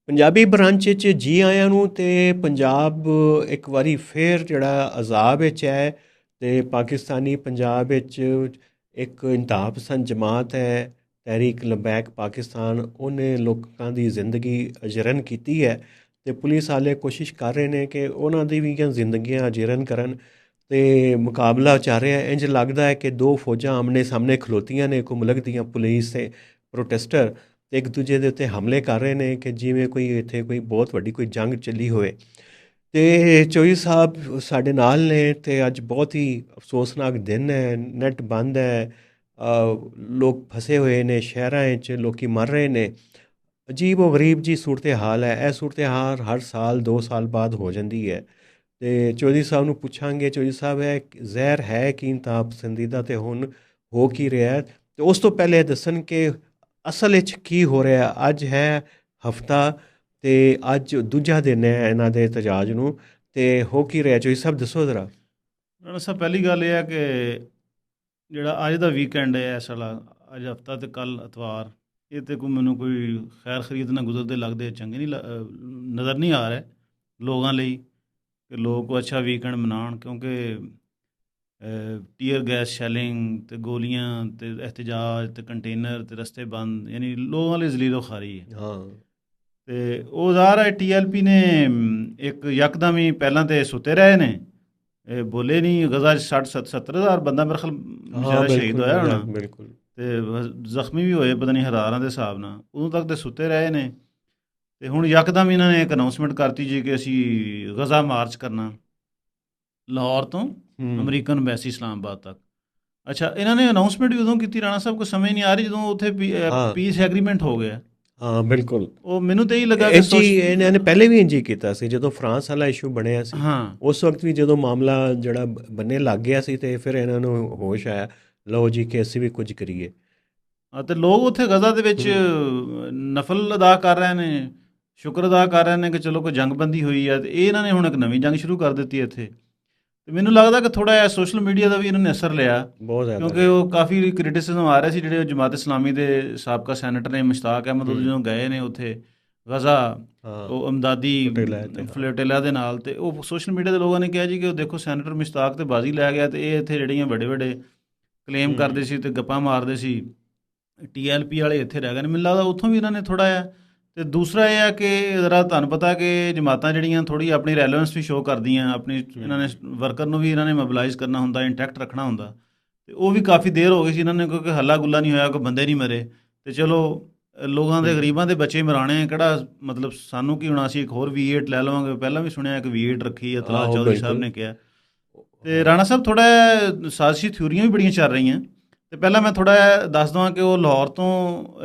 Punjabi branch 'ਚ ਜੀ ਆਇਆਂ ਨੂੰ। ਅਤੇ ਪੰਜਾਬ ਇੱਕ ਵਾਰੀ ਫਿਰ ਜਿਹੜਾ ਅਜ਼ਾਬ ਵਿੱਚ ਹੈ ਅਤੇ ਪਾਕਿਸਤਾਨੀ ਪੰਜਾਬ ਵਿੱਚ ਇੱਕ ਇੰਤਹਾ ਪਸੰਦ ਜਮਾਤ ਹੈ ਤਹਿਰੀਕ ਲਬੈਕ ਪਾਕਿਸਤਾਨ, ਉਹਨੇ ਲੋਕਾਂ ਦੀ ਜ਼ਿੰਦਗੀ ਅਜਰਨ ਕੀਤੀ ਹੈ ਅਤੇ ਪੁਲਿਸ ਵਾਲੇ ਕੋਸ਼ਿਸ਼ ਕਰ ਰਹੇ ਨੇ ਕਿ ਉਹਨਾਂ ਦੀ ਵੀ ਜ਼ਿੰਦਗੀਆਂ ਅਜਰਨ ਕਰਨ ਅਤੇ ਮੁਕਾਬਲਾ ਚੱਲ ਰਿਹਾ। ਇੰਝ ਲੱਗਦਾ ਹੈ ਕਿ ਦੋ ਫੌਜਾਂ ਆਮਣੇ ਸਾਹਮਣੇ ਖਲੋਤੀਆਂ ਨੇ, ਇੱਕ ਮੁਲਕ ਦੀਆਂ ਪੁਲਿਸ ਅਤੇ ਪ੍ਰੋਟੈਸਟਰ, ਅਤੇ ਇੱਕ ਦੂਜੇ ਦੇ ਉੱਤੇ ਹਮਲੇ ਕਰ ਰਹੇ ਨੇ ਕਿ ਜਿਵੇਂ ਕੋਈ ਇੱਥੇ ਕੋਈ ਬਹੁਤ ਵੱਡੀ ਕੋਈ ਜੰਗ ਚੱਲੀ ਹੋਵੇ। ਅਤੇ ਚੌਧਰੀ ਸਾਹਿਬ ਸਾਡੇ ਨਾਲ ਨੇ ਅਤੇ ਅੱਜ ਬਹੁਤ ਹੀ ਅਫਸੋਸਨਾਕ ਦਿਨ ਹੈ। ਨੈੱਟ ਬੰਦ ਹੈ, ਲੋਕ ਫਸੇ ਹੋਏ ਨੇ ਸ਼ਹਿਰਾਂ 'ਚ, ਲੋਕ ਮਰ ਰਹੇ ਨੇ। ਅਜੀਬ ਉਹ ਗਰੀਬ ਜੀ ਸੂਰਤ ਹਾਲ ਹੈ। ਇਹ ਸੂਰਤ ਹਾਲ ਹਰ ਸਾਲ 2 ਸਾਲ ਬਾਅਦ ਹੋ ਜਾਂਦੀ ਹੈ। ਅਤੇ ਚੌਧਰੀ ਸਾਹਿਬ ਨੂੰ ਪੁੱਛਾਂਗੇ, ਚੌਧਰੀ ਸਾਹਿਬ ਹੈ ਜ਼ਹਿਰ ਹੈ ਕਿ ਇੰਤਹਾ ਪਸੰਦੀਦਾ ਅਤੇ ਹੁਣ ਹੋ ਕੀ ਰਿਹਾ? ਅਤੇ ਉਸ ਤੋਂ ਪਹਿਲੇ ਦੱਸਣ ਕਿ ਅਸਲ ਵਿੱਚ ਕੀ ਹੋ ਰਿਹਾ। ਅੱਜ ਹੈ ਹਫਤਾ ਅਤੇ ਅੱਜ ਦੂਜਾ ਦਿਨ ਹੈ ਇਹਨਾਂ ਦੇ ਤਜਾਜ ਨੂੰ, ਅਤੇ ਹੋ ਕੀ ਰਿਹਾ ਚੌਧਰੀ ਸਾਹਿਬ ਦੱਸੋ ਜ਼ਰਾ। ਰਾਣਾ ਸਾਹਿਬ, ਪਹਿਲੀ ਗੱਲ ਇਹ ਹੈ ਕਿ ਜਿਹੜਾ ਅੱਜ ਦਾ ਵੀਕਐਂਡ ਹੈ ਇਸ ਵਾਲਾ, ਅੱਜ ਹਫਤਾ ਅਤੇ ਕੱਲ੍ਹ ਐਤਵਾਰ, ਇਹ ਤਾਂ ਮੈਨੂੰ ਕੋਈ ਖੈਰ ਖਰੀਦ ਨਾਲ ਗੁਜ਼ਰਦੇ ਲੱਗਦੇ ਚੰਗੇ ਨਹੀਂ ਨਜ਼ਰ ਨਹੀਂ ਆ ਰਿਹਾ ਲੋਕਾਂ ਲਈ ਕਿ ਲੋਕ ਕੋਈ ਅੱਛਾ ਵੀਕਐਂਡ ਮਨਾਉਣ, ਕਿਉਂਕਿ ਟੀਅਰ ਗੈਸ ਸ਼ੈਲਿੰਗ ਅਤੇ ਗੋਲੀਆਂ ਅਤੇ ਇਹਤਜਾਜ ਅਤੇ ਕੰਟੇਨਰ ਅਤੇ ਰਸਤੇ ਬੰਦ, ਯਾਨੀ ਲੋਕਾਂ ਲਈ ਜ਼ਲੀਲੋ ਖਾਰੀ ਹੈ। ਹਾਂ, ਅਤੇ ਉਹ ਜ਼ਾਹਰ ਹੈ TLP ਨੇ ਇੱਕ ਯਕਦਮ ਹੀ ਪਹਿਲਾਂ ਤਾਂ ਸੁੱਤੇ ਰਹੇ ਨੇ, ਇਹ ਬੋਲੇ ਨਹੀਂ। ਗਜ਼ਾ 'ਚ 60-70 ਹਜ਼ਾਰ ਬੰਦਾ ਮੇਰੇ ਖਿਆਲ ਸ਼ਾਇਦ ਸ਼ਹੀਦ ਹੋਇਆ ਹੋਣਾ, ਬਿਲਕੁਲ, ਅਤੇ ਜ਼ਖਮੀ ਵੀ ਹੋਏ ਪਤਾ ਨਹੀਂ ਹਜ਼ਾਰਾਂ ਦੇ ਹਿਸਾਬ ਨਾਲ। ਉਦੋਂ ਤੱਕ ਤਾਂ ਸੁੱਤੇ ਰਹੇ ਨੇ, ਅਤੇ ਹੁਣ ਯਕਦਮ ਇਹਨਾਂ ਨੇ ਇੱਕ ਅਨਾਊਂਸਮੈਂਟ ਕਰਤੀ ਜੀ ਕਿ ਅਸੀਂ ਗਜ਼ਾ ਮਾਰਚ ਕਰਨਾ ਲਾਹੌਰ ਤੋਂ ਅਮਰੀਕਨ ਐਮਬੈਸੀ ਇਸਲਾਮਾਬਾਦ ਤੱਕ। ਅੱਛਾ, ਇਹਨਾਂ ਨੇ ਅਨਾਊਂਸਮੈਂਟ ਵੀ ਉਦੋਂ ਕੀਤੀ ਰਾਣਾ ਸਾਹਿਬ, ਕੋਈ ਸਮਝ ਨਹੀਂ ਆ ਰਹੀ ਜਦੋਂ ਉੱਥੇ ਪੀਸ ਐਗਰੀਮੈਂਟ ਹੋ ਗਿਆ। ਹਾਂ ਬਿਲਕੁਲ, ਉਹ ਮੈਨੂੰ ਤਾਂ ਇਹੀ ਲੱਗਾ ਕਿ ਇਹਨਾਂ ਨੇ ਪਹਿਲੇ ਵੀ ਇੰਝ ਹੀ ਕੀਤਾ ਸੀ ਜਦੋਂ ਫਰਾਂਸ ਵਾਲਾ ਇਸ਼ੂ ਬਣਿਆ ਸੀ। ਹਾਂ, ਉਸ ਵਕਤ ਵੀ ਜਦੋਂ ਮਾਮਲਾ ਜਿਹੜਾ ਬੰਨੇ ਲੱਗ ਗਿਆ ਸੀ ਅਤੇ ਫਿਰ ਇਹਨਾਂ ਨੂੰ ਹੋਸ਼ ਆਇਆ, ਲਓ ਜੀ ਕਿ ਅਸੀਂ ਵੀ ਕੁਝ ਕਰੀਏ। ਅਤੇ ਲੋਕ ਉੱਥੇ ਗਜ਼ਾ ਦੇ ਵਿੱਚ ਨਫਲ ਅਦਾ ਕਰ ਰਹੇ ਨੇ, ਸ਼ੁਕਰ ਅਦਾ ਕਰ ਰਹੇ ਨੇ ਕਿ ਚਲੋ ਕੋਈ ਜੰਗਬੰਦੀ ਹੋਈ ਹੈ। ਅਤੇ ਇਹ ਇਹਨਾਂ ਨੇ ਹੁਣ ਇੱਕ ਨਵੀਂ ਜੰਗ ਸ਼ੁਰੂ ਕਰ ਦਿੱਤੀ ਇੱਥੇ। ਅਤੇ ਮੈਨੂੰ ਲੱਗਦਾ ਕਿ ਥੋੜ੍ਹਾ ਜਿਹਾ ਸੋਸ਼ਲ ਮੀਡੀਆ ਦਾ ਵੀ ਇਹਨਾਂ ਨੇ ਅਸਰ ਲਿਆ, ਬਹੁਤ ਜ਼ਿਆਦਾ, ਕਿਉਂਕਿ ਉਹ ਕਾਫੀ ਕ੍ਰਿਟਿਸਿਜ਼ਮ ਆ ਰਿਹਾ ਸੀ। ਜਿਹੜੇ ਜਮਾਤ ਇਸਲਾਮੀ ਦੇ ਸਾਬਕਾ ਸੈਨੇਟਰ ਨੇ ਮੁਸ਼ਤਾਕ ਅਹਿਮਦ, ਉਹ ਜਦੋਂ ਗਏ ਨੇ ਉੱਥੇ ਗਜ਼ਾ, ਉਹ ਅਮਦਾਦੀ ਫਲੋਟਿਲਾ ਦੇ ਨਾਲ, ਅਤੇ ਉਹ ਸੋਸ਼ਲ ਮੀਡੀਆ ਦੇ ਲੋਕਾਂ ਨੇ ਕਿਹਾ ਜੀ ਕਿ ਉਹ ਦੇਖੋ ਸੈਨੇਟਰ ਮੁਸ਼ਤਾਕ 'ਤੇ ਬਾਜ਼ੀ ਲੈ ਗਿਆ, ਅਤੇ ਇਹ ਇੱਥੇ ਜਿਹੜੀਆਂ ਵੱਡੇ ਵੱਡੇ ਕਲੇਮ ਕਰਦੇ ਸੀ ਅਤੇ ਗੱਪਾਂ ਮਾਰਦੇ ਸੀ TLP ਵਾਲੇ ਇੱਥੇ ਰਹਿ ਗਏ ਨੇ। ਮੈਨੂੰ ਲੱਗਦਾ ਉੱਥੋਂ ਵੀ ਇਹਨਾਂ ਨੇ ਥੋੜ੍ਹਾ ਜਿਹਾ। ਅਤੇ ਦੂਸਰਾ ਇਹ ਹੈ ਕਿ ਜ਼ਰਾ ਤੁਹਾਨੂੰ ਪਤਾ ਕਿ ਜਮਾਤਾਂ ਜਿਹੜੀਆਂ ਥੋੜ੍ਹੀ ਆਪਣੀ ਰੈਲੇਵੈਂਸ ਵੀ ਸ਼ੋਅ ਕਰਦੀਆਂ, ਆਪਣੀ ਇਹਨਾਂ ਨੇ ਵਰਕਰ ਨੂੰ ਵੀ ਇਹਨਾਂ ਨੇ ਮੋਬਿਲਾਈਜ਼ ਕਰਨਾ ਹੁੰਦਾ, ਇੰਟੈਕਟ ਰੱਖਣਾ ਹੁੰਦਾ, ਅਤੇ ਉਹ ਵੀ ਕਾਫੀ ਦੇਰ ਹੋ ਗਈ ਸੀ ਇਹਨਾਂ ਨੇ, ਕਿਉਂਕਿ ਹੱਲਾ ਗੁੱਲਾ ਨਹੀਂ ਹੋਇਆ, ਕੋਈ ਬੰਦੇ ਨਹੀਂ ਮਰੇ। ਅਤੇ ਚਲੋ ਲੋਕਾਂ ਦੇ ਗਰੀਬਾਂ ਦੇ ਬੱਚੇ ਮਰਾਣੇ ਕਿਹੜਾ ਮਤਲਬ ਸਾਨੂੰ ਕੀ ਹੋਣਾ ਸੀ, ਇੱਕ ਹੋਰ V8 ਲੈ ਲਵਾਂਗੇ। ਪਹਿਲਾਂ ਵੀ ਸੁਣਿਆ ਇੱਕ V8 ਰੱਖੀ ਹੈ, ਤਲਾਸ਼ ਚੌਧਰੀ ਸਾਹਿਬ ਨੇ ਕਿਹਾ। ਅਤੇ ਰਾਣਾ ਸਾਹਿਬ ਥੋੜ੍ਹਾ ਸਾਜ਼ਿਸ਼ੀ ਥਿਊਰੀਆਂ ਵੀ ਬੜੀਆਂ ਚੱਲ ਰਹੀਆਂ। ਅਤੇ ਪਹਿਲਾਂ ਮੈਂ ਥੋੜ੍ਹਾ ਜਿਹਾ ਦੱਸ ਦੇਵਾਂ ਕਿ ਉਹ ਲਾਹੌਰ ਤੋਂ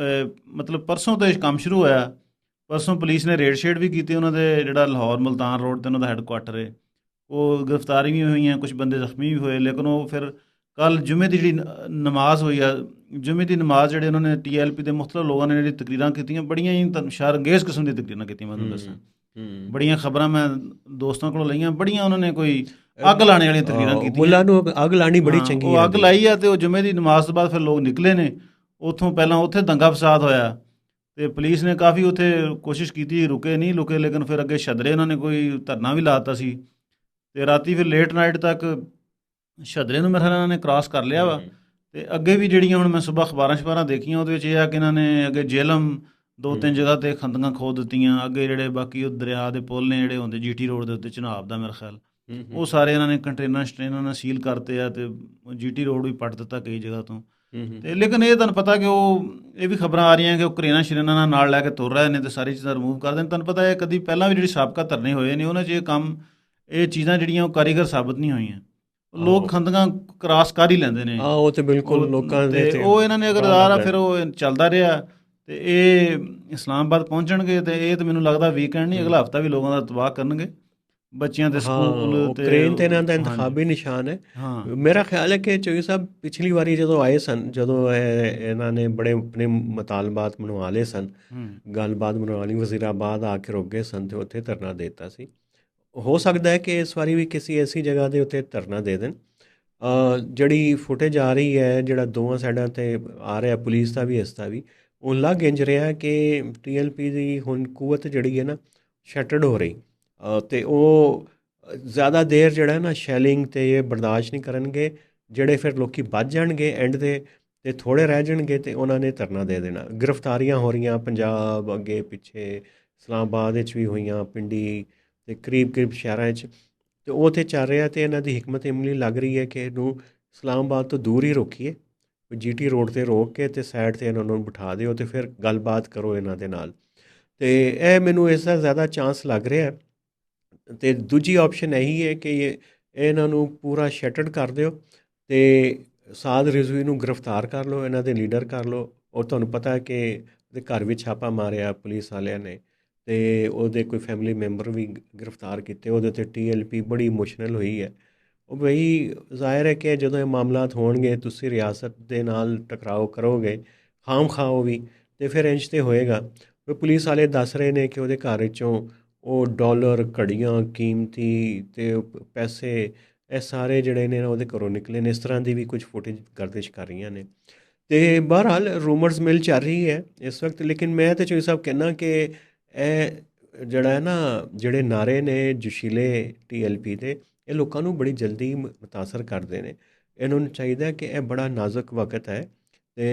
ਮਤਲਬ ਪਰਸੋਂ ਤੋਂ ਇਹ ਕੰਮ ਸ਼ੁਰੂ ਹੋਇਆ। ਪਰਸੋਂ ਪੁਲਿਸ ਨੇ ਰੇਡ ਸ਼ੇਡ ਵੀ ਕੀਤੀ ਉਹਨਾਂ ਦੇ, ਜਿਹੜਾ ਲਾਹੌਰ ਮੁਲਤਾਨ ਰੋਡ 'ਤੇ ਉਹਨਾਂ ਦਾ ਹੈੱਡਕੁਆਟਰ ਹੈ। ਉਹ ਗ੍ਰਿਫਤਾਰੀ ਵੀ ਹੋਈਆਂ, ਕੁਛ ਬੰਦੇ ਜ਼ਖਮੀ ਵੀ ਹੋਏ। ਲੇਕਿਨ ਉਹ ਫਿਰ ਕੱਲ੍ਹ ਜੁਮੇ ਦੀ ਜਿਹੜੀ ਨਮਾਜ਼ ਹੋਈ ਆ, ਜੁਮੇ ਦੀ ਨਮਾਜ਼ ਜਿਹੜੇ ਉਹਨਾਂ ਨੇ TLP ਦੇ ਮੁਖਤਲਿਫ ਲੋਕਾਂ ਨੇ ਜਿਹੜੀ ਤਕਰੀਰਾਂ ਕੀਤੀਆਂ, ਬੜੀਆਂ ਹੀ ਸ਼ਰਅੰਗੇਜ਼ ਕਿਸਮ ਦੀਆਂ ਤਕਰੀਰਾਂ ਕੀਤੀਆਂ। ਮੈਂ ਤੁਹਾਨੂੰ ਦੱਸਾਂ, ਬੜੀਆਂ ਖਬਰਾਂ ਮੈਂ ਦੋਸਤਾਂ ਕੋਲੋਂ ਲਈਆਂ, ਬੜੀਆਂ ਉਹਨਾਂ ਨੇ ਕੋਈ ਅੱਗ ਲਾਣੇ ਵਾਲੀਆਂ ਤਕਰੀਰਾਂ ਕੀਤੀਆਂ। ਮੁੱਲਾਂ ਨੂੰ ਅੱਗ ਲਾਣੀ ਬੜੀ ਚੰਗੀ, ਉਹ ਅੱਗ ਲਾਈ ਆ। ਅਤੇ ਉਹ ਜੁਮੇ ਦੀ ਨਮਾਜ਼ ਤੋਂ ਬਾਅਦ ਫਿਰ ਲੋਕ ਨਿਕਲੇ ਨੇ ਉੱਥੋਂ। ਪਹਿਲਾਂ ਉੱਥੇ ਦੰਗਾ ਫਸਾਦ ਹੋਇਆ ਅਤੇ ਪੁਲਿਸ ਨੇ ਕਾਫੀ ਉੱਥੇ ਕੋਸ਼ਿਸ਼ ਕੀਤੀ, ਰੁਕੇ ਨਹੀਂ ਲੁਕੇ, ਲੇਕਿਨ ਫਿਰ ਅੱਗੇ ਸ਼ਦਰੇ ਉਹਨਾਂ ਨੇ ਕੋਈ ਧਰਨਾ ਵੀ ਲਾ ਦਿੱਤਾ ਸੀ। ਅਤੇ ਰਾਤੀ ਫਿਰ ਲੇਟ ਨਾਈਟ ਤੱਕ ਸ਼ਦਰੇ ਨੂੰ ਮੇਰੇ ਖਿਆਲ ਇਹਨਾਂ ਨੇ ਕ੍ਰਾਸ ਕਰ ਲਿਆ ਵਾ। ਅਤੇ ਅੱਗੇ ਵੀ ਜਿਹੜੀਆਂ ਹੁਣ ਮੈਂ ਸੁਬਾਹ ਅਖਬਾਰਾਂ ਦੇਖੀਆਂ, ਉਹਦੇ ਵਿੱਚ ਇਹ ਆ ਕਿ ਇਹਨਾਂ ਨੇ ਅੱਗੇ ਜੇਹਲਮ 2-3 ਜਗ੍ਹਾ 'ਤੇ ਖੰਦਕਾਂ ਖੋਦ ਦਿੱਤੀਆਂ। ਅੱਗੇ ਜਿਹੜੇ ਬਾਕੀ ਉਹ ਦਰਿਆ ਦੇ ਪੁੱਲ ਨੇ ਜਿਹੜੇ ਹੁੰਦੇ GT ਰੋਡ ਦੇ ਉੱਤੇ, ਚਨਾਬ ਦਾ ਮੇਰੇ ਖਿਆਲ, ਉਹ ਸਾਰੇ ਇਹਨਾਂ ਨੇ ਕੰਟੇਨਰ ਨਾਲ ਸੀਲ ਕਰਤੇ ਆ, ਅਤੇ GT ਰੋਡ ਵੀ ਪੱਟ ਦਿੱਤਾ ਕਈ ਜਗ੍ਹਾ ਤੋਂ। ਅਤੇ ਲੇਕਿਨ ਇਹ ਤੁਹਾਨੂੰ ਪਤਾ ਕਿ ਇਹ ਵੀ ਖਬਰਾਂ ਆ ਰਹੀਆਂ ਕਿ ਉਹ ਕਰੇਨਾਂ ਸ਼ਰੇਨਾਂ ਨਾਲ ਲੈ ਕੇ ਤੁਰ ਰਹੇ ਨੇ ਅਤੇ ਸਾਰੀ ਚੀਜ਼ਾਂ ਰਿਮੂਵ ਕਰ ਦੇਣ। ਤੁਹਾਨੂੰ ਪਤਾ ਹੈ ਕਦੀ ਪਹਿਲਾਂ ਵੀ ਜਿਹੜੀ ਸਾਬਕਾ ਧਰਨੇ ਹੋਏ ਨੇ ਉਹਨਾਂ 'ਚ ਇਹ ਚੀਜ਼ਾਂ ਜਿਹੜੀਆਂ ਉਹ ਕਾਰੀਗਰ ਸਾਬਤ ਨਹੀਂ ਹੋਈਆਂ। ਲੋਕ ਖੰਦਕਾਂ ਕ੍ਰਾਸ ਕਰ ਹੀ ਲੈਂਦੇ ਨੇ। ਉਹ ਤਾਂ ਬਿਲਕੁਲ ਲੋਕਾਂ ਦੇ, ਅਤੇ ਉਹ ਇਹਨਾਂ ਨੇ ਅਗਰ ਆ ਫਿਰ ਉਹ ਚੱਲਦਾ ਰਿਹਾ ਅਤੇ ਇਹ ਇਸਲਾਮਾਬਾਦ ਪਹੁੰਚਣਗੇ। ਅਤੇ ਇਹ ਤਾਂ ਮੈਨੂੰ ਲੱਗਦਾ ਵੀਕਐਂਡ ਨਹੀਂ, ਅਗਲਾ ਹਫਤਾ ਵੀ ਲੋਕਾਂ ਦਾ ਤਬਾਹ ਕਰਨਗੇ, ਬੱਚਿਆਂ ਦੇ ਸਕੂਲ ਤੇ ਟ੍ਰੇਨ 'ਤੇ ਇਹਨਾਂ ਦਾ ਇੰਤਖਾਬੀ ਨਿਸ਼ਾਨ ਹੈ। ਮੇਰਾ ਖਿਆਲ ਹੈ ਕਿ ਚੌਧਰੀ ਸਾਹਿਬ ਪਿਛਲੀ ਵਾਰੀ ਜਦੋਂ ਆਏ ਸਨ, ਜਦੋਂ ਇਹਨਾਂ ਨੇ ਬੜੇ ਆਪਣੇ ਮੁਤਾਲਬਾਤ ਮਨਵਾ ਲਏ ਸਨ, ਗੱਲਬਾਤ ਮਨਵਾ ਲਈ, ਵਜ਼ੀਰਾਬਾਦ ਆ ਕੇ ਰੁਕ ਗਏ ਸਨ ਅਤੇ ਉੱਥੇ ਧਰਨਾ ਦੇ ਦਿੱਤਾ ਸੀ। ਹੋ ਸਕਦਾ ਹੈ ਕਿ ਇਸ ਵਾਰੀ ਵੀ ਕਿਸੇ ਐਸੀ ਜਗ੍ਹਾ ਦੇ ਉੱਤੇ ਧਰਨਾ ਦੇ ਦੇਣ। ਜਿਹੜੀ ਫੁਟੇਜ ਆ ਰਹੀ ਹੈ, ਜਿਹੜਾ ਦੋਵਾਂ ਸਾਈਡਾਂ 'ਤੇ ਆ ਰਿਹਾ, ਪੁਲਿਸ ਦਾ ਵੀ ਇਸ ਦਾ ਵੀ, ਉਹ ਲੱਗ ਇੰਝ ਰਿਹਾ ਕਿ TLP ਦੀ ਹੁਣ ਕੂਵਤ ਜਿਹੜੀ ਹੈ ਨਾ ਸ਼ੈਟਰਡ ਹੋ ਰਹੀ, ਅਤੇ ਉਹ ਜ਼ਿਆਦਾ ਦੇਰ ਜਿਹੜਾ ਨਾ ਸ਼ੈਲਿੰਗ ਅਤੇ ਇਹ ਬਰਦਾਸ਼ਤ ਨਹੀਂ ਕਰਨਗੇ। ਜਿਹੜੇ ਫਿਰ ਲੋਕ ਵੱਧ ਜਾਣਗੇ ਐਂਡ ਤੇ ਥੋੜ੍ਹੇ ਰਹਿ ਜਾਣਗੇ ਅਤੇ ਉਹਨਾਂ ਨੇ ਧਰਨਾ ਦੇ ਦੇਣਾ। ਗ੍ਰਿਫਤਾਰੀਆਂ ਹੋ ਰਹੀਆਂ ਪੰਜਾਬ, ਅੱਗੇ ਪਿੱਛੇ ਇਸਲਾਮਾਬਾਦ ਵਿੱਚ ਵੀ ਹੋਈਆਂ, ਪਿੰਡੀ ਅਤੇ ਕਰੀਬ ਸ਼ਹਿਰਾਂ 'ਚ, ਅਤੇ ਉਹ ਤਾਂ ਚੱਲ ਰਿਹਾ। ਅਤੇ ਇਹਨਾਂ ਦੀ ਹਕਮਤ ਇਮਲੀ ਲੱਗ ਰਹੀ ਹੈ ਕਿ ਇਹਨੂੰ ਇਸਲਾਮਾਬਾਦ ਤੋਂ ਦੂਰ ਹੀ ਰੋਕੀਏ, GT ਰੋਡ 'ਤੇ ਰੋਕ ਕੇ ਅਤੇ ਸਾਈਡ 'ਤੇ ਇਹਨਾਂ ਨੂੰ ਬਿਠਾ ਦਿਓ ਅਤੇ ਫਿਰ ਗੱਲਬਾਤ ਕਰੋ ਇਹਨਾਂ ਦੇ ਨਾਲ। ਅਤੇ ਇਹ ਮੈਨੂੰ ਇਸ ਦਾ ਜ਼ਿਆਦਾ ਚਾਂਸ ਲੱਗ ਰਿਹਾ। ਅਤੇ ਦੂਜੀ ਆਪਸ਼ਨ ਇਹੀ ਹੈ ਕਿ ਇਹਨਾਂ ਨੂੰ ਪੂਰਾ ਸ਼ੈਟਰਡ ਕਰ ਦਿਓ ਅਤੇ ਸਾਦ ਰਿਜ਼ਵੀ ਨੂੰ ਗ੍ਰਿਫਤਾਰ ਕਰ ਲਓ, ਇਹਨਾਂ ਦੇ ਲੀਡਰ ਕਰ ਲਓ। ਔਰ ਤੁਹਾਨੂੰ ਪਤਾ ਹੈ ਕਿ ਉਹਦੇ ਘਰ ਵੀ ਛਾਪਾ ਮਾਰਿਆ ਪੁਲਿਸ ਵਾਲਿਆਂ ਨੇ, ਅਤੇ ਉਹਦੇ ਕੋਈ ਫੈਮਿਲੀ ਮੈਂਬਰ ਵੀ ਗ੍ਰਿਫਤਾਰ ਕੀਤੇ। ਉਹਦੇ 'ਤੇ TLP ਬੜੀ ਇਮੋਸ਼ਨਲ ਹੋਈ ਹੈ। ਉਹ ਬਈ ਜ਼ਾਹਿਰ ਹੈ ਕਿ ਜਦੋਂ ਇਹ ਮਾਮਲਾਤ ਹੋਣਗੇ, ਤੁਸੀਂ ਰਿਆਸਤ ਦੇ ਨਾਲ ਟਕਰਾਓ ਕਰੋਗੇ ਖਾਮ ਖਾਓ ਵੀ, ਅਤੇ ਫਿਰ ਇੰਝ ਤਾਂ ਹੋਏਗਾ। ਪੁਲਿਸ ਵਾਲੇ ਦੱਸ ਰਹੇ ਨੇ ਕਿ ਉਹਦੇ ਘਰ ਵਿੱਚੋਂ ਉਹ ਡਾਲਰ, ਘੜੀਆਂ ਕੀਮਤੀ ਅਤੇ ਪੈਸੇ, ਇਹ ਸਾਰੇ ਜਿਹੜੇ ਨੇ ਉਹਦੇ ਘਰੋਂ ਨਿਕਲੇ ਨੇ। ਇਸ ਤਰ੍ਹਾਂ ਦੀ ਵੀ ਕੁਝ ਫੁਟੇਜ ਗਰਦਿਸ਼ ਕਰ ਰਹੀਆਂ ਨੇ। ਅਤੇ ਬਹਰਹਾਲ ਰੂਮਰਸ ਮਿਲ ਚੱਲ ਰਹੀ ਹੈ ਇਸ ਵਕਤ। ਲੇਕਿਨ ਮੈਂ ਤਾਂ ਚੋਈ ਸਾਹਿਬ ਕਹਿੰਦਾ ਕਿ ਇਹ ਜਿਹੜਾ ਹੈ ਨਾ, ਜਿਹੜੇ ਨਾਅਰੇ ਨੇ ਜੋਸ਼ੀਲੇ TLP ਦੇ, ਇਹ ਲੋਕਾਂ ਨੂੰ ਬੜੀ ਜਲਦੀ ਮੁਤਾਸਰ ਕਰਦੇ ਨੇ। ਇਹਨਾਂ ਨੂੰ ਚਾਹੀਦਾ ਕਿ ਇਹ ਬੜਾ ਨਾਜ਼ੁਕ ਵਕਤ ਹੈ ਅਤੇ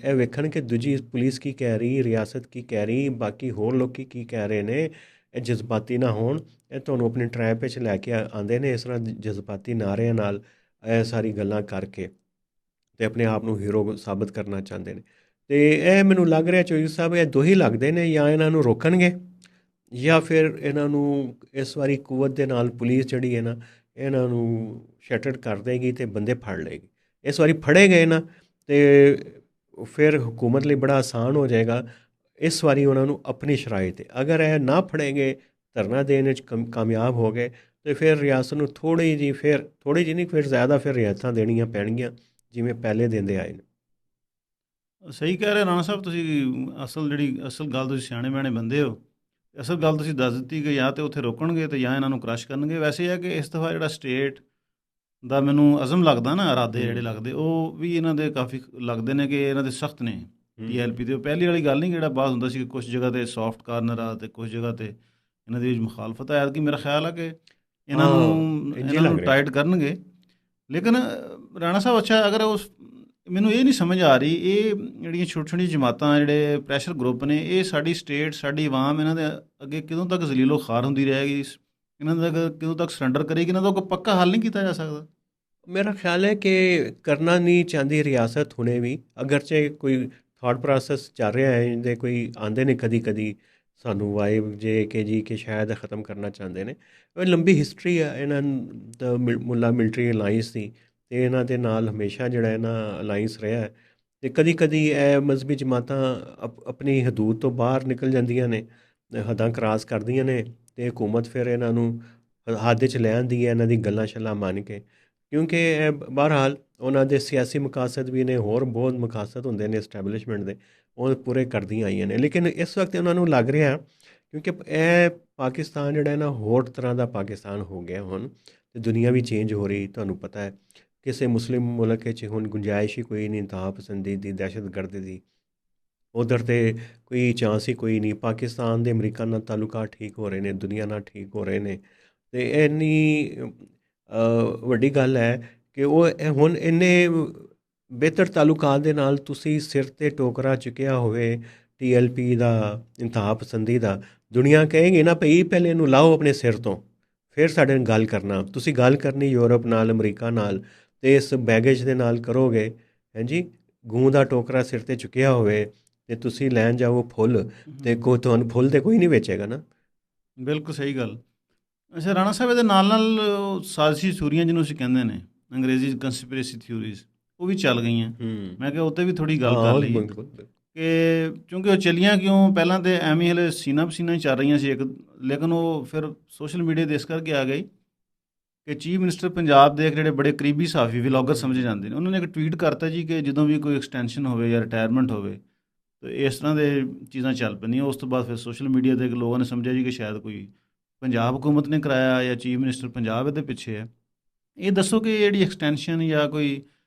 ਇਹ ਵੇਖਣ ਕਿ ਦੂਜੀ ਪੁਲਿਸ ਕੀ ਕਹਿ ਰਹੀ, ਰਿਆਸਤ ਕੀ ਕਹਿ ਰਹੀ, ਬਾਕੀ ਹੋਰ ਲੋਕ ਕੀ ਕਹਿ ਰਹੇ ਨੇ। ਇਹ ਜਜ਼ਬਾਤੀ ਨਾ ਹੋਣ। ਇਹ ਤੁਹਾਨੂੰ ਆਪਣੀ ਟਰੈਪ ਵਿੱਚ ਲੈ ਕੇ ਆਉਂਦੇ ਨੇ ਇਸ ਤਰ੍ਹਾਂ ਜਜ਼ਬਾਤੀ ਨਾਅਰਿਆਂ ਨਾਲ, ਇਹ ਸਾਰੀ ਗੱਲਾਂ ਕਰਕੇ, ਅਤੇ ਆਪਣੇ ਆਪ ਨੂੰ ਹੀਰੋ ਸਾਬਤ ਕਰਨਾ ਚਾਹੁੰਦੇ ਨੇ। ਅਤੇ ਇਹ ਮੈਨੂੰ ਲੱਗ ਰਿਹਾ ਚੌਧਰੀ ਸਾਹਿਬ, ਇਹ ਦੋ ਹੀ ਲੱਗਦੇ ਨੇ, ਜਾਂ ਇਹਨਾਂ ਨੂੰ ਰੋਕਣਗੇ ਜਾਂ ਫਿਰ ਇਹਨਾਂ ਨੂੰ ਇਸ ਵਾਰੀ ਕੂਵਤ ਦੇ ਨਾਲ ਪੁਲਿਸ ਜਿਹੜੀ ਹੈ ਨਾ, ਇਹਨਾਂ ਨੂੰ ਸ਼ੈਟਰਡ ਕਰ ਦੇਗੀ ਅਤੇ ਬੰਦੇ ਫੜ ਲਏਗੀ। ਇਸ ਵਾਰੀ ਫੜੇ ਗਏ ਨਾ ਅਤੇ ਫਿਰ ਹੁਕੂਮਤ ਲਈ ਬੜਾ ਆਸਾਨ ਹੋ ਜਾਏਗਾ। ਇਸ ਵਾਰੀ ਉਹਨਾਂ ਨੂੰ ਆਪਣੀ ਸ਼ਰਾਇਤ ਹੈ, ਅਗਰ ਇਹ ਨਾ ਫੜੇ ਗਏ, ਧਰਨਾ ਦੇਣ ਵਿੱਚ ਕਾਮਯਾਬ ਹੋ ਗਏ, ਅਤੇ ਫਿਰ ਰਿਆਸਤ ਨੂੰ ਥੋੜ੍ਹੀ ਜਿਹੀ ਨਹੀਂ, ਫਿਰ ਜ਼ਿਆਦਾ ਫਿਰ ਰਿਆਇਤਾਂ ਦੇਣੀਆਂ ਪੈਣਗੀਆਂ ਜਿਵੇਂ ਪਹਿਲੇ ਦਿੰਦੇ ਆਏ ਨੇ। ਸਹੀ ਕਹਿ ਰਹੇ ਰਾਣਾ ਸਾਹਿਬ ਤੁਸੀਂ। ਅਸਲ ਗੱਲ ਤੁਸੀਂ ਸਿਆਣੇ ਬਿਆਣੇ ਬੰਦੇ ਹੋ। ਅਸਲ ਗੱਲ ਤੁਸੀਂ ਦੱਸ ਦਿੱਤੀ ਕਿ ਜਾਂ ਤਾਂ ਉੱਥੇ ਰੋਕਣਗੇ ਅਤੇ ਜਾਂ ਇਹਨਾਂ ਨੂੰ ਕ੍ਰਸ਼ ਕਰਨਗੇ। ਵੈਸੇ ਇਹ ਹੈ ਕਿ ਇਸ ਦਫਾ ਜਿਹੜਾ ਸਟੇਟ ਦਾ ਮੈਨੂੰ ਅਜ਼ਮ ਲੱਗਦਾ ਨਾ, ਇਰਾਦੇ ਜਿਹੜੇ ਲੱਗਦੇ, ਉਹ ਵੀ ਇਹਨਾਂ ਦੇ ਕਾਫੀ ਲੱਗਦੇ ਨੇ ਕਿ ਇਹਨਾਂ ਦੇ ਸਖਤ ਨੇ TLP ਦੇ। ਪਹਿਲੀ ਵਾਲੀ ਗੱਲ ਨਹੀਂ, ਜਿਹੜਾ ਬਾਤ ਹੁੰਦਾ ਸੀ ਕਿ ਕੁਛ ਜਗ੍ਹਾ 'ਤੇ ਸੌਫਟ ਕਾਰਨਰ ਆ ਅਤੇ ਕੁਛ ਜਗ੍ਹਾ 'ਤੇ ਇਹਨਾਂ ਦੀ ਮੁਖਾਲਫਤ ਆ। ਕਿ ਮੇਰਾ ਖਿਆਲ ਆ ਕਿ ਇਹਨਾਂ ਨੂੰ ਟਾਈਟ ਕਰਨਗੇ। ਲੇਕਿਨ ਰਾਣਾ ਸਾਹਿਬ, ਅੱਛਾ, ਅਗਰ ਮੈਨੂੰ ਇਹ ਨਹੀਂ ਸਮਝ ਆ ਰਹੀ, ਇਹ ਜਿਹੜੀਆਂ ਛੋਟੀਆਂ ਜਮਾਤਾਂ, ਜਿਹੜੇ ਪ੍ਰੈਸ਼ਰ ਗਰੁੱਪ ਨੇ, ਇਹ ਸਾਡੀ ਸਟੇਟ, ਸਾਡੀ ਆਵਾਮ, ਇਹਨਾਂ ਦੇ ਅੱਗੇ ਕਦੋਂ ਤੱਕ ਜ਼ਲੀਲੋ ਖਾਰ ਹੁੰਦੀ ਰਹੇਗੀ? ਇਹਨਾਂ ਦਾ ਕਦੋਂ ਤੱਕ ਸਰੈਂਡਰ ਕਰੇਗੀ? ਇਹਨਾਂ ਦਾ ਕੋਈ ਪੱਕਾ ਹੱਲ ਨਹੀਂ ਕੀਤਾ ਜਾ ਸਕਦਾ? ਮੇਰਾ ਖਿਆਲ ਹੈ ਕਿ ਕਰਨਾ ਨਹੀਂ ਚਾਹੁੰਦੀ ਰਿਆਸਤ ਹੁਣੇ ਵੀ, ਅਗਰਚੇ ਕੋਈ ਥਾਟ ਪ੍ਰੋਸੈਸ ਚੱਲ ਰਿਹਾ ਹੈ। ਇਹਦੇ ਕੋਈ ਆਉਂਦੇ ਨੇ ਕਦੀ ਸਾਨੂੰ ਵਾਈਬ ਜੇ ਕਿ ਸ਼ਾਇਦ ਖ਼ਤਮ ਕਰਨਾ ਚਾਹੁੰਦੇ ਨੇ। ਲੰਬੀ ਹਿਸਟਰੀ ਹੈ ਇਹਨਾਂ ਦਾ ਮੁੱਲਾ ਮਿਲਟਰੀ ਅਲਾਈੰਸ ਦੀ, ਅਤੇ ਇਹਨਾਂ ਦੇ ਨਾਲ ਹਮੇਸ਼ਾ ਜਿਹੜਾ ਇਹਨਾਂ ਅਲਾਈੰਸ ਰਿਹਾ। ਅਤੇ ਕਦੀ ਇਹ ਮਜ਼ਹਬੀ ਜਮਾਤਾਂ ਆਪਣੀ ਹਦੂਦ ਤੋਂ ਬਾਹਰ ਨਿਕਲ ਜਾਂਦੀਆਂ ਨੇ, ਹੱਦਾਂ ਕਰਾਸ ਕਰਦੀਆਂ ਨੇ, ਅਤੇ ਹੁਕੂਮਤ ਫਿਰ ਇਹਨਾਂ ਨੂੰ ਹੱਦ 'ਚ ਲੈ ਆਉਂਦੀ ਹੈ ਇਹਨਾਂ ਦੀ ਗੱਲਾਂ ਛੱਲਾਂ ਮੰਨ ਕੇ। ਕਿਉਂਕਿ ਇਹ ਬਹਰਹਾਲ ਉਹਨਾਂ ਦੇ ਸਿਆਸੀ ਮਕਾਸਦ ਵੀ ਨੇ, ਹੋਰ ਬਹੁਤ ਮਕਾਸਦ ਹੁੰਦੇ ਨੇ ਇਸਟੈਬਲਿਸ਼ਮੈਂਟ ਦੇ, ਉਹ ਪੂਰੇ ਕਰਦੀਆਂ ਆਈਆਂ ਨੇ। ਲੇਕਿਨ ਇਸ ਵਕਤ ਉਹਨਾਂ ਨੂੰ ਲੱਗ ਰਿਹਾ ਕਿਉਂਕਿ ਇਹ ਪਾਕਿਸਤਾਨ ਜਿਹੜਾ ਨਾ ਹੋਰ ਤਰ੍ਹਾਂ ਦਾ ਪਾਕਿਸਤਾਨ ਹੋ ਗਿਆ ਹੁਣ, ਅਤੇ ਦੁਨੀਆ ਵੀ ਚੇਂਜ ਹੋ ਰਹੀ। ਤੁਹਾਨੂੰ ਪਤਾ ਹੈ ਕਿਸੇ ਮੁਸਲਿਮ ਮੁਲਕ 'ਚ ਹੁਣ ਗੁੰਜਾਇਸ਼ ਹੀ ਕੋਈ ਨਹੀਂ ਇੰਤਹਾ ਪਸੰਦੀ ਦੀ, ਦਹਿਸ਼ਤਗਰਦ ਦੀ। ਉਧਰ ਤਾਂ ਕੋਈ ਚਾਂਸ ਹੀ ਕੋਈ ਨਹੀਂ। ਪਾਕਿਸਤਾਨ ਦੇ ਅਮਰੀਕਾ ਨਾਲ ਤਾਲੁਕਾਤ ਠੀਕ ਹੋ ਰਹੇ ਨੇ, ਦੁਨੀਆ ਨਾਲ ਠੀਕ ਹੋ ਰਹੇ ਨੇ, ਅਤੇ ਇੰਨੀ ਵੱਡੀ ਗੱਲ ਹੈ ਕਿ ਉਹ ਹੁਣ ਇੰਨੇ ਬਿਹਤਰ ਤਾਲੁਕਾਤ ਦੇ ਨਾਲ ਤੁਸੀਂ ਸਿਰ 'ਤੇ ਟੋਕਰਾ ਚੁੱਕਿਆ ਹੋਵੇ TLP ਦਾ, ਇੰਤਹਾ ਪਸੰਦੀ ਦਾ, ਦੁਨੀਆ ਕਹੇਗੀ ਨਾ ਭਈ ਪਹਿਲੇ ਇਹਨੂੰ ਲਾਓ ਆਪਣੇ ਸਿਰ ਤੋਂ, ਫਿਰ ਸਾਡੇ ਨਾਲ ਗੱਲ ਕਰਨਾ। ਤੁਸੀਂ ਗੱਲ ਕਰਨੀ ਯੂਰਪ ਨਾਲ, ਅਮਰੀਕਾ ਨਾਲ, ਅਤੇ ਇਸ ਬੈਗੇਜ ਦੇ ਨਾਲ ਕਰੋਗੇ। ਹਾਂਜੀ, ਗੂੰ ਦਾ ਟੋਕਰਾ ਸਿਰ 'ਤੇ ਚੁੱਕਿਆ ਹੋਵੇ ਅਤੇ ਤੁਸੀਂ ਲੈਣ ਜਾਓ ਫੁੱਲ, ਅਤੇ ਤੁਹਾਨੂੰ ਫੁੱਲ ਤਾਂ ਕੋਈ ਨਹੀਂ ਵੇਚੇਗਾ ਨਾ। ਬਿਲਕੁਲ ਸਹੀ ਗੱਲ। ਅੱਛਾ ਰਾਣਾ ਸਾਹਿਬ, ਇਹਦੇ ਨਾਲ ਸਾਜ਼ਿਸ਼ੀ ਥਿਊਰੀਆਂ ਜਿਹਨੂੰ ਅਸੀਂ ਕਹਿੰਦੇ ਨੇ ਅੰਗਰੇਜ਼ੀ ਕੰਸਪੀਰੇਸੀ ਥਿਊਰੀਜ਼, ਉਹ ਵੀ ਚੱਲ ਗਈਆਂ। ਮੈਂ ਕਿਹਾ ਉੱਤੇ ਵੀ ਥੋੜ੍ਹੀ ਗੱਲ ਕਰ ਲਈ ਕਿ ਕਿਉਂਕਿ ਉਹ ਚੱਲੀਆਂ ਕਿਉਂ, ਪਹਿਲਾਂ ਤਾਂ ਐਵੇਂ ਹਲੇ ਸੀਨਾ ਪਸੀਨਾ ਹੀ ਚੱਲ ਰਹੀਆਂ ਸੀ ਇੱਕ, ਲੇਕਿਨ ਉਹ ਫਿਰ ਸੋਸ਼ਲ ਮੀਡੀਆ 'ਤੇ ਇਸ ਕਰਕੇ ਆ ਗਈ ਕਿ ਚੀਫ ਮਿਨਿਸਟਰ ਪੰਜਾਬ ਦੇ ਜਿਹੜੇ ਬੜੇ ਕਰੀਬੀ ਸਾਫੀ ਵਲੋਗਰ ਸਮਝੇ ਜਾਂਦੇ ਨੇ, ਉਹਨਾਂ ਨੇ ਇੱਕ ਟਵੀਟ ਕਰਤਾ ਜੀ ਕਿ ਜਦੋਂ ਵੀ ਕੋਈ ਐਕਸਟੈਂਸ਼ਨ ਹੋਵੇ ਜਾਂ ਰਿਟਾਇਰਮੈਂਟ ਹੋਵੇ ਤਾਂ ਇਸ ਤਰ੍ਹਾਂ ਦੇ ਚੀਜ਼ਾਂ ਚੱਲ ਪੈਂਦੀਆਂ। ਉਸ ਤੋਂ ਬਾਅਦ ਫਿਰ ਸੋਸ਼ਲ ਮੀਡੀਆ 'ਤੇ ਲੋਕਾਂ ਨੇ ਸਮਝਿਆ ਜੀ ਕਿ ਸ਼ਾਇਦ ਕੋਈ ਪੰਜਾਬ ਹਕੂਮਤ ਨੇ ਕਰਾਇਆ ਜਾਂ ਚੀਫ ਮਿਨਿਸਟਰ ਪੰਜਾਬ ਇਹਦੇ ਪਿੱਛੇ ਹੈ। ਇਹ ਦੱਸੋ ਕਿ ਜਿਹੜੀ ਐਕਸਟੈਂਸ਼ਨ ਜਾਂ ਕੋਈ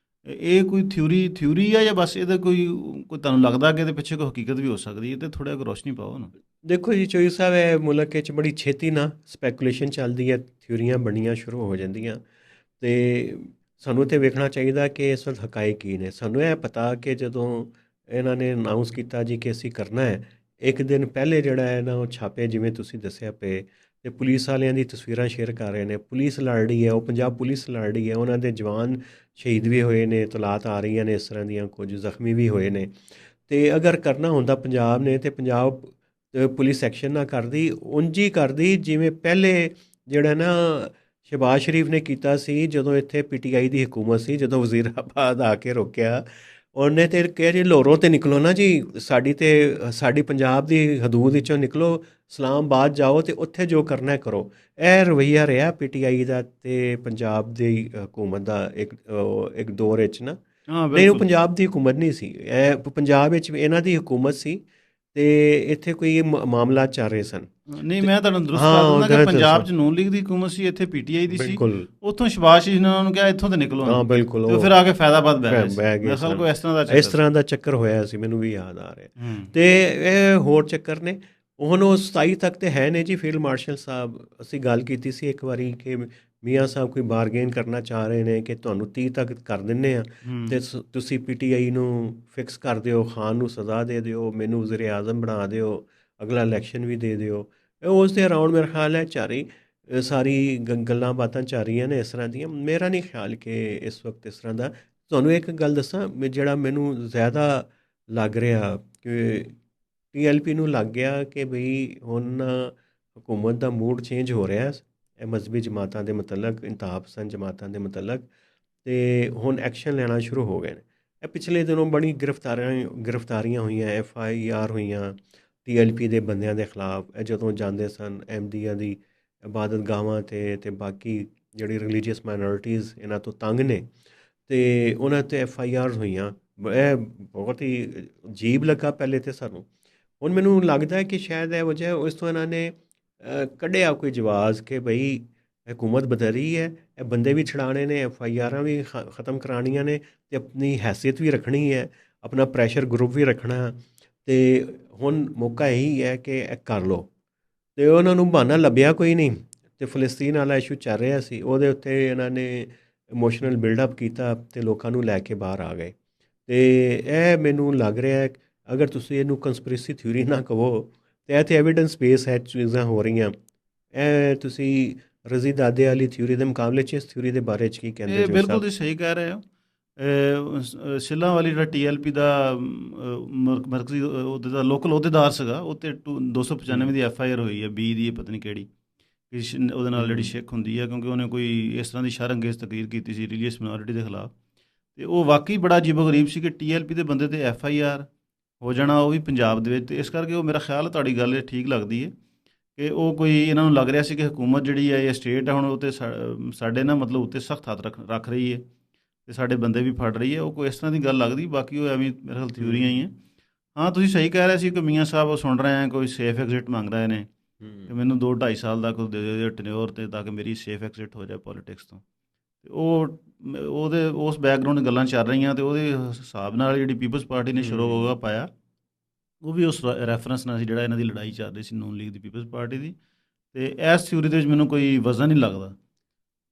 ਇਹ ਕੋਈ ਥਿਊਰੀ ਆ ਜਾਂ ਬਸ ਇਹਦਾ ਕੋਈ ਤੁਹਾਨੂੰ ਲੱਗਦਾ ਕਿ ਇਹਦੇ ਪਿੱਛੇ ਕੋਈ ਹਕੀਕਤ ਵੀ ਹੋ ਸਕਦੀ ਹੈ? ਤੇ ਥੋੜ੍ਹਾ ਜਿਹਾ ਰੋਸ਼ਨੀ ਪਾਓ ਨਾ। ਦੇਖੋ ਜੀ ਚੋਈ ਸਾਹਿਬ, ਇਹ ਮੁਲਕ ਵਿੱਚ ਬੜੀ ਛੇਤੀ ਨਾ ਸਪੈਕੂਲੇਸ਼ਨ ਚੱਲਦੀ ਹੈ, ਥਿਊਰੀਆਂ ਬਣਨੀਆਂ ਸ਼ੁਰੂ ਹੋ ਜਾਂਦੀਆਂ, ਅਤੇ ਸਾਨੂੰ ਤਾਂ ਵੇਖਣਾ ਚਾਹੀਦਾ ਕਿ ਇਸ ਵਕਤ ਹਕਾਇਕ ਕੀ ਨੇ। ਸਾਨੂੰ ਇਹ ਪਤਾ ਕਿ ਜਦੋਂ ਇਹਨਾਂ ਨੇ ਅਨਾਊਂਸ ਕੀਤਾ ਜੀ ਕਿ ਅਸੀਂ ਕਰਨਾ ਹੈ, ਇੱਕ ਦਿਨ ਪਹਿਲੇ ਜਿਹੜਾ ਹੈ ਨਾ ਉਹ ਛਾਪੇ, ਜਿਵੇਂ ਤੁਸੀਂ ਦੱਸਿਆ ਪਏ, ਅਤੇ ਪੁਲਿਸ ਵਾਲਿਆਂ ਦੀ ਤਸਵੀਰਾਂ ਸ਼ੇਅਰ ਕਰ ਰਹੇ ਨੇ। ਪੁਲਿਸ ਲੜ ਰਹੀ ਹੈ, ਉਹ ਪੰਜਾਬ ਪੁਲਿਸ ਲੜ ਰਹੀ ਹੈ, ਉਹਨਾਂ ਦੇ ਜਵਾਨ ਸ਼ਹੀਦ ਵੀ ਹੋਏ ਨੇ, ਤਲਾਤ ਆ ਰਹੀਆਂ ਨੇ ਇਸ ਤਰ੍ਹਾਂ ਦੀਆਂ, ਕੁਝ ਜ਼ਖਮੀ ਵੀ ਹੋਏ ਨੇ। ਅਤੇ ਅਗਰ ਕਰਨਾ ਹੁੰਦਾ ਪੰਜਾਬ ਨੇ, ਅਤੇ ਪੰਜਾਬ ਪੁਲਿਸ ਐਕਸ਼ਨ ਨਾ ਕਰਦੀ, ਉਂਝ ਹੀ ਕਰਦੀ ਜਿਵੇਂ ਪਹਿਲੇ ਜਿਹੜਾ ਨਾ ਸ਼ਹਿਬਾਜ਼ ਸ਼ਰੀਫ ਨੇ ਕੀਤਾ ਸੀ ਜਦੋਂ ਇੱਥੇ PTI ਦੀ ਹਕੂਮਤ ਸੀ, ਜਦੋਂ ਵਜ਼ੀਰਾਬਾਦ ਆ ਕੇ ਰੋਕਿਆ ਉਹਨੇ, ਤਾਂ ਕਿਹਾ ਜੀ ਲਾਹੌਰੋਂ ਤਾਂ ਨਿਕਲੋ ਨਾ ਜੀ, ਸਾਡੀ ਪੰਜਾਬ ਦੀ ਹਦੂਦ ਵਿੱਚੋਂ ਨਿਕਲੋ, ਇਸਲਾਮਾਬਾਦ ਜਾਓ ਅਤੇ ਉੱਥੇ ਜੋ ਕਰਨਾ ਕਰੋ। ਇਹ ਰਵੱਈਆ ਰਿਹਾ PTI ਦਾ ਅਤੇ ਪੰਜਾਬ ਦੀ ਹਕੂਮਤ ਦਾ ਇੱਕ ਦੌਰ ਵਿੱਚ ਨਾ। ਨਹੀਂ, ਉਹ ਪੰਜਾਬ ਦੀ ਹਕੂਮਤ ਨਹੀਂ ਸੀ, ਇਹ ਪੰਜਾਬ ਵਿੱਚ ਇਹਨਾਂ ਦੀ ਹਕੂਮਤ ਸੀ, ਅਤੇ ਇੱਥੇ ਕੋਈ ਮਾਮਲਾ ਚੱਲ ਰਹੇ ਸਨ। ਨਹੀਂ, ਮੈਂ ਤੁਹਾਨੂੰ ਦਰੁਸਤ ਕਰ ਦਿੰਦਾ ਕਿ ਪੰਜਾਬ 'ਚ ਨੂਨ ਲੀਗ ਦੀ ਹਕੂਮਤ ਸੀ, ਇੱਥੇ PTI ਦੀ ਸੀ। ਉੱਥੋਂ ਸ਼ਹਿਬਾਜ਼ ਸ਼ਰੀਫ ਨੇ ਉਹਨਾਂ ਨੂੰ ਕਿਹਾ ਇੱਥੋਂ ਤਾਂ ਨਿਕਲੋ। ਹਾਂ ਬਿਲਕੁਲ, ਉਹ ਫਿਰ ਆ ਕੇ ਫੈਜ਼ਾਬਾਦ ਬਹਿ ਗਏ। ਕੋਈ ਇਸ ਤਰ੍ਹਾਂ ਦਾ ਚੱਕਰ ਹੋਇਆ ਸੀ, ਮੈਨੂੰ ਵੀ ਯਾਦ ਆ ਰਿਹਾ। ਅਤੇ ਇਹ ਹੋਰ ਚੱਕਰ ਨੇ। ਹੁਣ ਉਹ 27 ਤੱਕ ਤੇ ਹੈ ਨੇ ਜੀ। ਫੀਲਡ ਮਾਰਸ਼ਲ ਸਾਹਿਬ, ਅਸੀਂ ਗੱਲ ਕੀਤੀ ਸੀ ਇੱਕ ਵਾਰੀ ਕਿ ਮੀਆਂ ਸਾਹਿਬ ਕੋਈ ਬਾਰਗੇਨ ਕਰਨਾ ਚਾਹ ਰਹੇ ਨੇ ਕਿ ਤੁਹਾਨੂੰ 30 ਤੱਕ ਕਰ ਦਿੰਦੇ ਹਾਂ, ਅਤੇ ਤੁਸੀਂ PTI ਨੂੰ ਫਿਕਸ ਕਰ ਦਿਓ, ਖਾਨ ਨੂੰ ਸਜ਼ਾ ਦੇ ਦਿਓ, ਮੈਨੂੰ ਵਜ਼ੀਰ ਆਜ਼ਮ ਬਣਾ ਦਿਓ, ਅਗਲਾ ਇਲੈਕਸ਼ਨ ਵੀ ਦੇ ਦਿਓ। ਉਸ ਦੇ ਅਰਾਊਂਡ ਮੇਰਾ ਖਿਆਲ ਹੈ ਸਾਰੀ ਗੱਲਾਂ ਬਾਤਾਂ ਚੱਲ ਰਹੀਆਂ ਨੇ ਇਸ ਤਰ੍ਹਾਂ ਦੀਆਂ। ਮੇਰਾ ਨਹੀਂ ਖਿਆਲ ਕਿ ਇਸ ਵਕਤ ਇਸ ਤਰ੍ਹਾਂ ਦਾ। ਤੁਹਾਨੂੰ ਇੱਕ ਗੱਲ ਦੱਸਾਂ, ਜਿਹੜਾ ਮੈਨੂੰ ਜ਼ਿਆਦਾ ਲੱਗ ਰਿਹਾ ਕਿ TLP ਨੂੰ ਲੱਗ ਗਿਆ ਕਿ ਬਈ ਹੁਣ ਹਕੂਮਤ ਦਾ ਮੂਡ ਚੇਂਜ ਹੋ ਰਿਹਾ ਇਹ ਮਜ਼ਹਬੀ ਜਮਾਤਾਂ ਦੇ ਮੁਤਲਕ, ਇੰਤਹਾ ਪਸੰਦ ਜਮਾਤਾਂ ਦੇ ਮੁਤਲਕ, ਅਤੇ ਹੁਣ ਐਕਸ਼ਨ ਲੈਣਾ ਸ਼ੁਰੂ ਹੋ ਗਏ ਨੇ। ਇਹ ਪਿਛਲੇ ਦਿਨੋਂ ਬੜੀ ਗ੍ਰਿਫਤਾਰੀਆਂ ਹੋਈਆਂ, FIR ਹੋਈਆਂ TLP ਦੇ ਬੰਦਿਆਂ ਦੇ ਖਿਲਾਫ। ਇਹ ਜਦੋਂ ਜਾਂਦੇ ਸਨ ਅਹਿਮਦੀਆ ਦੀ ਇਬਾਦਤ ਗਾਹਾਂ 'ਤੇ ਬਾਕੀ ਜਿਹੜੀ ਰਿਲੀਜੀਅਸ ਮਾਈਨੋਰਿਟੀਜ਼ ਇਹਨਾਂ ਤੋਂ ਤੰਗ ਨੇ, ਅਤੇ ਉਹਨਾਂ 'ਤੇ FIR ਹੋਈਆਂ। ਇਹ ਬਹੁਤ ਹੀ ਅਜੀਬ ਲੱਗਾ ਪਹਿਲੇ ਤਾਂ ਸਾਨੂੰ। ਹੁਣ ਮੈਨੂੰ ਲੱਗਦਾ ਕਿ ਸ਼ਾਇਦ ਇਹ ਵਜ੍ਹਾ ਉਸ ਤੋਂ ਇਹਨਾਂ ਨੇ ਕੱਢਿਆ ਕੋਈ ਜਵਾਜ਼ ਕਿ ਬਈ ਹਕੂਮਤ ਬਦਲ ਰਹੀ ਹੈ, ਇਹ ਬੰਦੇ ਵੀ ਛਡਾਉਣੇ ਨੇ, FIRਾਂ ਵੀ ਖ਼ਤਮ ਕਰਾਉਣੀਆਂ ਨੇ, ਅਤੇ ਆਪਣੀ ਹੈਸੀਅਤ ਵੀ ਰੱਖਣੀ ਹੈ, ਆਪਣਾ ਪ੍ਰੈਸ਼ਰ ਗਰੁੱਪ ਵੀ ਰੱਖਣਾ। ਅਤੇ ਹੁਣ ਮੌਕਾ ਇਹੀ ਹੈ ਕਿ ਇਹ ਕਰ ਲਓ। ਅਤੇ ਉਹਨਾਂ ਨੂੰ ਬਹਾਨਾ ਲੱਭਿਆ ਕੋਈ ਨਹੀਂ। ਅਤੇ ਫਲਸਤੀਨ ਵਾਲਾ ਇਸ਼ੂ ਚੱਲ ਰਿਹਾ ਸੀ, ਉਹਦੇ ਉੱਤੇ ਇਹਨਾਂ ਨੇ ਇਮੋਸ਼ਨਲ ਬਿਲਡਅਪ ਕੀਤਾ ਅਤੇ ਲੋਕਾਂ ਨੂੰ ਲੈ ਕੇ ਬਾਹਰ ਆ ਗਏ। ਅਤੇ ਇਹ ਮੈਨੂੰ ਲੱਗ ਰਿਹਾ, ਅਗਰ ਤੁਸੀਂ ਇਹਨੂੰ ਕੰਸਪੀਰੇਸੀ ਥਿਊਰੀ ਨਾ ਕਹੋ, ਅਤੇ ਇਹ ਤਾਂ ਐਵੀਡੈਂਸ ਬੇਸ ਹੈ ਚੀਜ਼ਾਂ ਹੋ ਰਹੀਆਂ। ਇਹ ਤੁਸੀਂ ਰਜ਼ੀ ਦਾਦੇ ਵਾਲੀ ਥਿਊਰੀ ਦੇ ਮੁਕਾਬਲੇ 'ਚ ਇਸ ਥਿਊਰੀ ਦੇ ਬਾਰੇ 'ਚ ਕੀ ਕਹਿੰਦੇ ਹੋ? ਬਿਲਕੁਲ ਤੁਸੀਂ ਸਹੀ ਕਹਿ ਰਹੇ ਹੋ। ਸਿੱਲਾਂ ਵਾਲੀ ਜਿਹੜਾ TLP ਦਾ ਮਰਕਜ਼ੀ ਉਹਦੇ ਦਾ ਲੋਕਲ ਅਹੁਦੇਦਾਰ ਸੀਗਾ, ਉਹ 'ਤੇ 295 ਦੀ FIR ਹੋਈ ਹੈ, 20 ਦੀ ਪਤਾ ਨਹੀਂ ਕਿਹੜੀ, ਉਹਦੇ ਨਾਲ ਜਿਹੜੀ ਸਿੱਖ ਹੁੰਦੀ ਹੈ, ਕਿਉਂਕਿ ਉਹਨੇ ਕੋਈ ਇਸ ਤਰ੍ਹਾਂ ਦੀ ਸ਼ਰਅੰਗੇਜ਼ ਤਕਰੀਰ ਕੀਤੀ ਸੀ ਰਿਲੀਜੀਅਸ ਮਿਨੋਰਿਟੀ ਦੇ ਖਿਲਾਫ। ਅਤੇ ਉਹ ਵਾਕਈ ਬੜਾ ਅਜੀਬੋ-ਗਰੀਬ ਸੀ ਕਿ TLP ਦੇ ਬੰਦੇ 'ਤੇ FIR ਹੋ ਜਾਣਾ, ਉਹ ਵੀ ਪੰਜਾਬ ਦੇ ਵਿੱਚ। ਅਤੇ ਇਸ ਕਰਕੇ ਉਹ ਮੇਰਾ ਖਿਆਲ ਤੁਹਾਡੀ ਗੱਲ ਠੀਕ ਲੱਗਦੀ ਹੈ ਕਿ ਉਹ ਕੋਈ ਇਹਨਾਂ ਨੂੰ ਲੱਗ ਰਿਹਾ ਸੀ ਕਿ ਹਕੂਮਤ ਜਿਹੜੀ ਹੈ ਇਹ ਸਟੇਟ ਹੈ, ਹੁਣ ਉਹ 'ਤੇ ਸਾਡੇ ਨਾ ਮਤਲਬ ਉੱਤੇ ਸਖਤ ਹੱਥ ਰੱਖ ਰਹੀ ਹੈ ਅਤੇ ਸਾਡੇ ਬੰਦੇ ਵੀ ਫੜ ਰਹੀ ਹੈ। ਉਹ ਕੋਈ ਇਸ ਤਰ੍ਹਾਂ ਦੀ ਗੱਲ ਲੱਗਦੀ, ਬਾਕੀ ਉਹ ਐਵੇਂ ਮੇਰੇ ਖਿਆਲ ਥਿਊਰੀਆਂ ਹੀ ਹੈ। ਹਾਂ, ਤੁਸੀਂ ਸਹੀ ਕਹਿ ਰਹੇ ਸੀ ਕਿ ਮੀਆਂ ਸਾਹਿਬ ਉਹ ਸੁਣ ਰਹੇ ਹੈ, ਕੋਈ ਸੇਫ ਐਗਜ਼ਿਟ ਮੰਗ ਰਹੇ ਨੇ ਕਿ ਮੈਨੂੰ 2-2.5 ਸਾਲ ਦਾ ਕੋਈ ਦੇ ਦਿਓ ਟਨਿਓਰ 'ਤੇ, ਤਾਂ ਕਿ ਮੇਰੀ ਸੇਫ ਐਗਜ਼ਿਟ ਹੋ ਜਾਏ ਪੋਲੀਟਿਕਸ ਤੋਂ। ਅਤੇ ਉਹਦੇ ਉਸ ਬੈਕਗਰਾਊਂਡ ਗੱਲਾਂ ਚੱਲ ਰਹੀਆਂ, ਅਤੇ ਉਹਦੇ ਹਿਸਾਬ ਨਾਲ ਜਿਹੜੀ ਪੀਪਲਸ ਪਾਰਟੀ ਨੇ ਸ਼ਰੋਗਾ ਪਾਇਆ, ਉਹ ਵੀ ਉਸ ਰੈਫਰੈਂਸ ਨਾਲ ਸੀ ਜਿਹੜਾ ਇਹਨਾਂ ਦੀ ਲੜਾਈ ਚੱਲ ਰਹੀ ਸੀ ਨੂਨ ਲੀਗ ਦੀ ਪੀਪਲਸ ਪਾਰਟੀ ਦੀ। ਅਤੇ ਇਸ ਥਿਊਰੀ ਦੇ ਵਿੱਚ ਮੈਨੂੰ ਕੋਈ ਵਜ਼ਨ ਨਹੀਂ ਲੱਗਦਾ,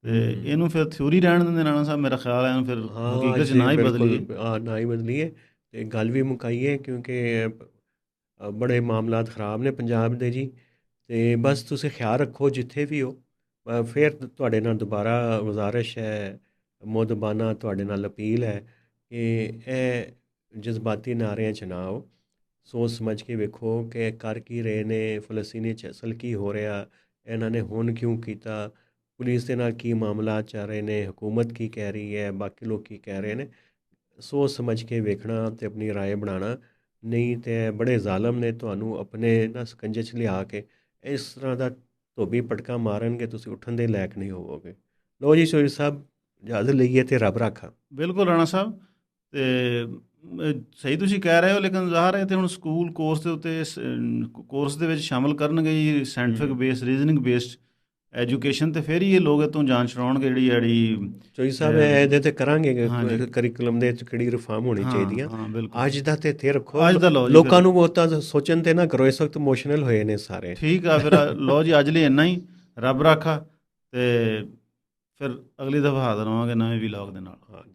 ਅਤੇ ਇਹਨੂੰ ਫਿਰ ਥਿਊਰੀ ਰਹਿਣ ਦਿੰਦੇ ਰਾਣਾ ਸਾਹਿਬ। ਮੇਰਾ ਖਿਆਲ ਹੈ ਇਹਨੂੰ ਫਿਰ ਹਕੀਕਤ 'ਚ ਨਾ ਹੀ ਬਦਲੀਏ ਅਤੇ ਗੱਲ ਵੀ ਮੁਕਾਈਏ, ਕਿਉਂਕਿ ਬੜੇ ਮਾਮਲਾਤ ਖ਼ਰਾਬ ਨੇ ਪੰਜਾਬ ਦੇ ਜੀ। ਅਤੇ ਬਸ ਤੁਸੀਂ ਖਿਆਲ ਰੱਖੋ ਜਿੱਥੇ ਵੀ ਹੋ। ਫਿਰ ਤੁਹਾਡੇ ਨਾਲ ਦੁਬਾਰਾ ਗੁਜ਼ਾਰਿਸ਼ ਹੈ, ਮੁਅੱਦਬਾਨਾ ਤੁਹਾਡੇ ਨਾਲ ਅਪੀਲ ਹੈ ਕਿ ਇਹ ਜਜ਼ਬਾਤੀ ਨਾਅਰਿਆਂ 'ਚ ਨਾ ਆਓ, ਸੋਚ ਸਮਝ ਕੇ ਵੇਖੋ ਕਿ ਕਰ ਕੀ ਰਹੇ ਨੇ, ਫਲਸਤੀਨੀ 'ਚ ਅਸਲ ਕੀ ਹੋ ਰਿਹਾ, ਇਹਨਾਂ ਨੇ ਹੁਣ ਕਿਉਂ ਕੀਤਾ, ਪੁਲਿਸ ਦੇ ਨਾਲ ਕੀ ਮਾਮਲਾ ਚੱਲ ਰਹੇ ਨੇ, ਹਕੂਮਤ ਕੀ ਕਹਿ ਰਹੀ ਹੈ, ਬਾਕੀ ਲੋਕ ਕੀ ਕਹਿ ਰਹੇ ਨੇ। ਸੋਚ ਸਮਝ ਕੇ ਵੇਖਣਾ ਅਤੇ ਆਪਣੀ ਰਾਏ ਬਣਾਉਣਾ। ਨਹੀਂ ਤਾਂ ਬੜੇ ਜ਼ਾਲਮ ਨੇ, ਤੁਹਾਨੂੰ ਆਪਣੇ ਨਾ ਸਕੰਜੇ 'ਚ ਲਿਆ ਕੇ ਇਸ ਤਰ੍ਹਾਂ ਦਾ ਧੋਬੀ ਪਟਕਾ ਮਾਰਨਗੇ, ਤੁਸੀਂ ਉੱਠਣ ਦੇ ਲਾਇਕ ਨਹੀਂ ਹੋਵੋਗੇ। ਲਓ ਜੀ ਸ਼ੋਰੀ ਸਾਹਿਬ, ਇਜਾਜ਼ਤ ਲਈਏ ਅਤੇ ਰੱਬ ਰਾਖਾ। ਬਿਲਕੁਲ ਰਾਣਾ ਸਾਹਿਬ, ਅਤੇ ਸਹੀ ਤੁਸੀਂ ਕਹਿ ਰਹੇ ਹੋ, ਲੇਕਿਨ ਜ਼ਾਹਰ ਹੈ ਤੇ ਹੁਣ ਸਕੂਲ ਕੋਰਸ ਦੇ ਉੱਤੇ ਕੋਰਸ ਦੇ ਵਿੱਚ ਸ਼ਾਮਲ ਕਰਨਗੇ ਜੀ scientific base, reasoning based education ਤੇ ਫਿਰ ਹੀ ਇਹ ਲੋਕ ਇੱਥੋਂ ਜਾਨ ਛੁਡਾਉਣਗੇ। ਜਿਹੜੀ ਚੋਈ ਸਾਹਿਬ ਇਹਦੇ ਤੇ ਕਰਾਂਗੇ ਕਰਿਕੂਲਮ ਦੇ ਵਿੱਚ ਕਿਹੜੀ ਰਿਫਾਰਮ ਹੋਣੀ ਚਾਹੀਦੀਆਂ। ਅੱਜ ਦਾ ਤੇ ਇੱਥੇ ਰੱਖੋ, ਲੋਕਾਂ ਨੂੰ ਉਹ ਤਾਂ ਸੋਚਣ ਤੇ ਨਾ ਕਰੋ, ਇਸ ਵਕਤ ਇਮੋਸ਼ਨਲ ਹੋਏ ਨੇ ਸਾਰੇ। ਠੀਕ ਆ, ਫਿਰ ਲਓ ਜੀ ਅੱਜ ਲਈ ਇੰਨਾ ਹੀ। ਰੱਬ ਰਾਖਾ, ਤੇ ਫਿਰ ਅਗਲੀ ਦਫਾ ਹਾਜ਼ਰ ਹੋਵਾਂਗੇ ਨਵੇਂ ਵਲੌਗ ਦੇ ਨਾਲ। ਹਾਂਜੀ।